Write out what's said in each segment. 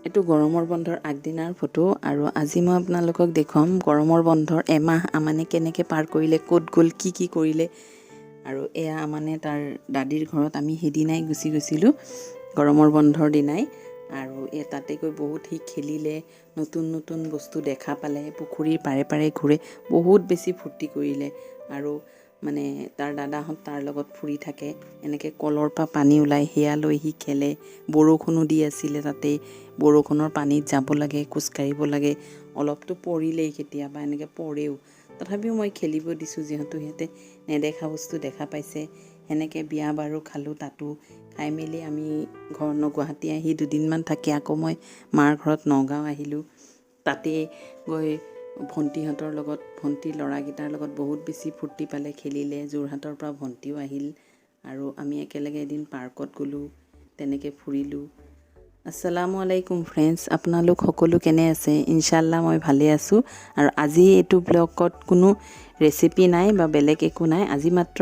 এটো গৰমৰ বন্ধৰ আগদিনাৰ ফটো আৰু আজি মই আপোনালোকক দেখুৱাম গৰমৰ বন্ধৰ এমাহ মানে কেনেকৈ পাৰ কৰিলে ক'ত গ'ল কি কৰিলে আৰু এয়া মানে তাৰ দাদিৰ ঘৰত আমি হেদিনাই গুচি গৈছিলোঁ গৰমৰ বন্ধৰ দিনাই আৰু তাতে গৈ বহুত খেলিলে নতুন বস্তু দেখা পালে পুখুৰীৰ পাৰে ঘূৰে বহুত বেছি ফূৰ্তি কৰিলে আৰু মানে তাৰ দাদাহঁত তাৰ লগত ফুৰি থাকে এনেকৈ কলৰ পৰা পানী ওলাই হেয়া লৈ খেলে বৰষুণো দি আছিলে তাতে বৰষুণৰ পানীত যাব লাগে খোজ কাঢ়িব লাগে অলপটো পৰিলেই কেতিয়াবা এনেকৈ পৰেও তথাপিও মই খেলিব দিছোঁ যিহেতু সিহঁতে নেদেখা বস্তু দেখা পাইছে সেনেকৈ বিয়া বাৰু খালোঁ তাতো খাই মেলি আমি গুৱাহাটী আহি দুদিনমান থাকি আকৌ মই মাৰ ঘৰত নগাঁও আহিলোঁ তাতে গৈ ভণ্টিহঁতৰ লগত ভণ্টি ল'ৰাকেইটাৰ লগত বহুত বেছি ফূৰ্তি পালে খেলিলে যোৰহাটৰ পৰা ভণ্টিও আহিল আৰু আমি একেলগে এদিন পাৰ্কত গ'লোঁ তেনেকৈ ফুৰিলোঁ আসসালামু আলাইকুম ফ্ৰেণ্ডছ আপোনালোক সকলো কেনে আছে ইনশাআল্লাহ মই ভালে আছোঁ আৰু আজি এইটো ব্লগত কোনো ৰেচিপি নাই বা বেলেগ একো নাই আজি মাত্ৰ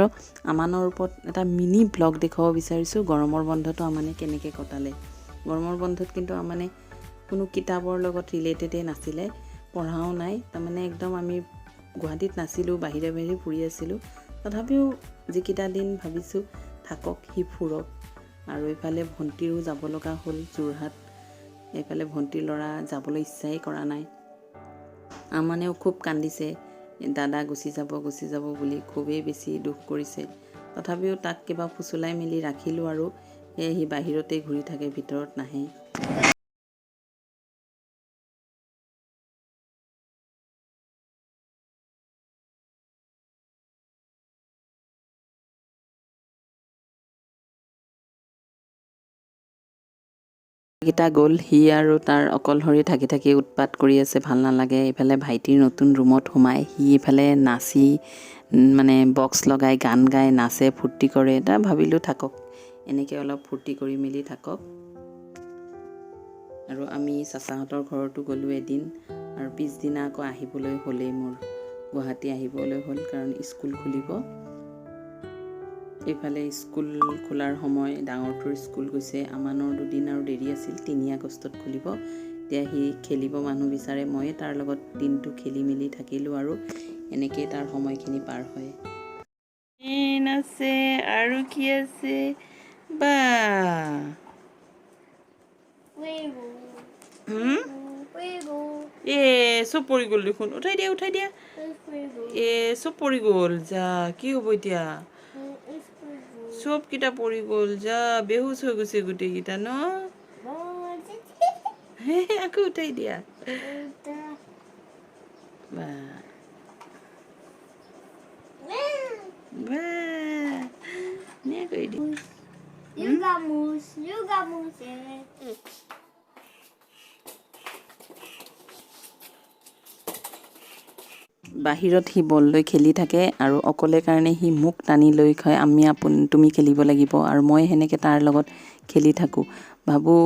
আমানৰ ওপৰত এটা মিনি ব্লগ দেখাব বিচাৰিছোঁ গৰমৰ বন্ধটো আমানে কেনেকৈ কটালে গৰমৰ বন্ধত কিন্তু আমানে কোনো কিতাপৰ লগত ৰিলেটেডে নাছিলে পঢ়াও নাই তাৰমানে একদম আমি গুৱাহাটীত নাছিলোঁ বাহিৰে ফুৰি আছিলোঁ তথাপিও যিকেইটা দিন ভাবিছোঁ থাকক সি ফুৰক আৰু এইফালে ভণ্টিৰো যাব লগা হ'ল যোৰহাট এইফালে ভণ্টিৰ ল'ৰা যাবলৈ ইচ্ছাই কৰা নাই আমানেও খুব কান্দিছে দাদা গুচি যাব বুলি খুবেই বেছি দুখ কৰিছে তথাপিও তাক কিবা ফুচুলাই মেলি ৰাখিলোঁ আৰু সি বাহিৰতে ঘূৰি থাকে ভিতৰত নাহে গীতা গ'ল সি আৰু তাৰ অকলশৰে থাকি উৎপাত কৰি আছে ভাল নালাগে এইফালে ভাইটিৰ নতুন ৰুমত সোমাই সি ইফালে নাচি মানে বক্স লগাই গান গাই নাচে ফূৰ্তি কৰে এটা ভাবিলোঁ থাকক এনেকৈ অলপ ফূৰ্তি কৰি মেলি থাকক আৰু আমি চাচাহঁতৰ ঘৰতো গ'লোঁ এদিন আৰু পিছদিনা আকৌ আহিবলৈ হ'লেই মোৰ গুৱাহাটী আহিবলৈ হ'ল কাৰণ স্কুল খুলিব এইফালে স্কুল খোলাৰ সময় ডাঙৰটোৰ স্কুল গৈছে আমানৰ দুদিন আৰু দেৰি আছিল 3 আগষ্টত খুলিব এতিয়া সি খেলিব মানুহ বিচাৰে মই তাৰ লগত দিনটো খেলি মেলি থাকিলোঁ আৰু এনেকৈ তাৰ সময়খিনি পাৰ হয় আছে আৰু কি আছে বা চব পৰি গ'ল দেখোন উঠাই দিয়া চব পৰি গ'ল যা কি হ'ব এতিয়া চব কিটা পৰি গ'ল যা বেহুচ হৈ গৈছে গোটেইকেইটা ন আকৌ উঠাই দিয়া বাহিৰত সি বল লৈ খেলি থাকে আৰু অকলে কাৰণে সি মোক টানি লৈ কয় তুমি খেলিব লাগিব আৰু মই সেনেকৈ তাৰ লগত খেলি থাকোঁ ভাবোঁ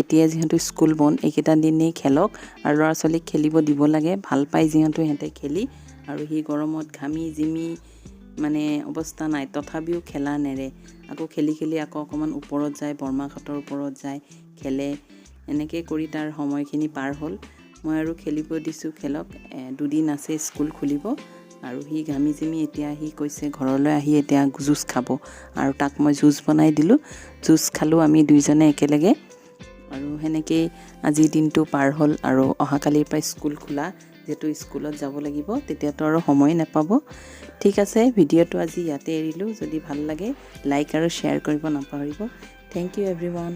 এতিয়া যিহেতু স্কুল বন্ধ এইকেইটা দিনেই খেলক আৰু ল'ৰা ছোৱালীক খেলিব দিব লাগে ভাল পায় যিহেতু সিহঁতে খেলি আৰু সি গৰমত ঘামি জিমি মানে অৱস্থা নাই তথাপিও খেলা নেৰে আকৌ খেলি আকৌ অকণমান ওপৰত যায় বৰমাহঁতৰ ওপৰত যায় খেলে এনেকৈ কৰি তাৰ সময়খিনি পাৰ হ'ল মই আৰু খেলিব দিছোঁ খেলক দুদিন আছে স্কুল খুলিব আৰু সি ঘামি জিমি এতিয়া সি কৈছে ঘৰলৈ আহি এতিয়া জুচ খাব আৰু তাক মই জুচ বনাই দিলোঁ জুচ খালোঁ আমি দুইজনে একেলগে আৰু সেনেকেই আজিৰ দিনটো পাৰ হ'ল আৰু অহাকালিৰ পৰা স্কুল খোলা যেটো স্কুলত যাব লাগিব তেতিয়াতো আৰু সময় নাপাব ঠিক আছে ভিডিঅ'টো আজি ইয়াতে এৰিলোঁ যদি ভাল লাগে লাইক আৰু শ্বেয়াৰ কৰিব নাপাহৰিব থেংক ইউ এভৰিৱান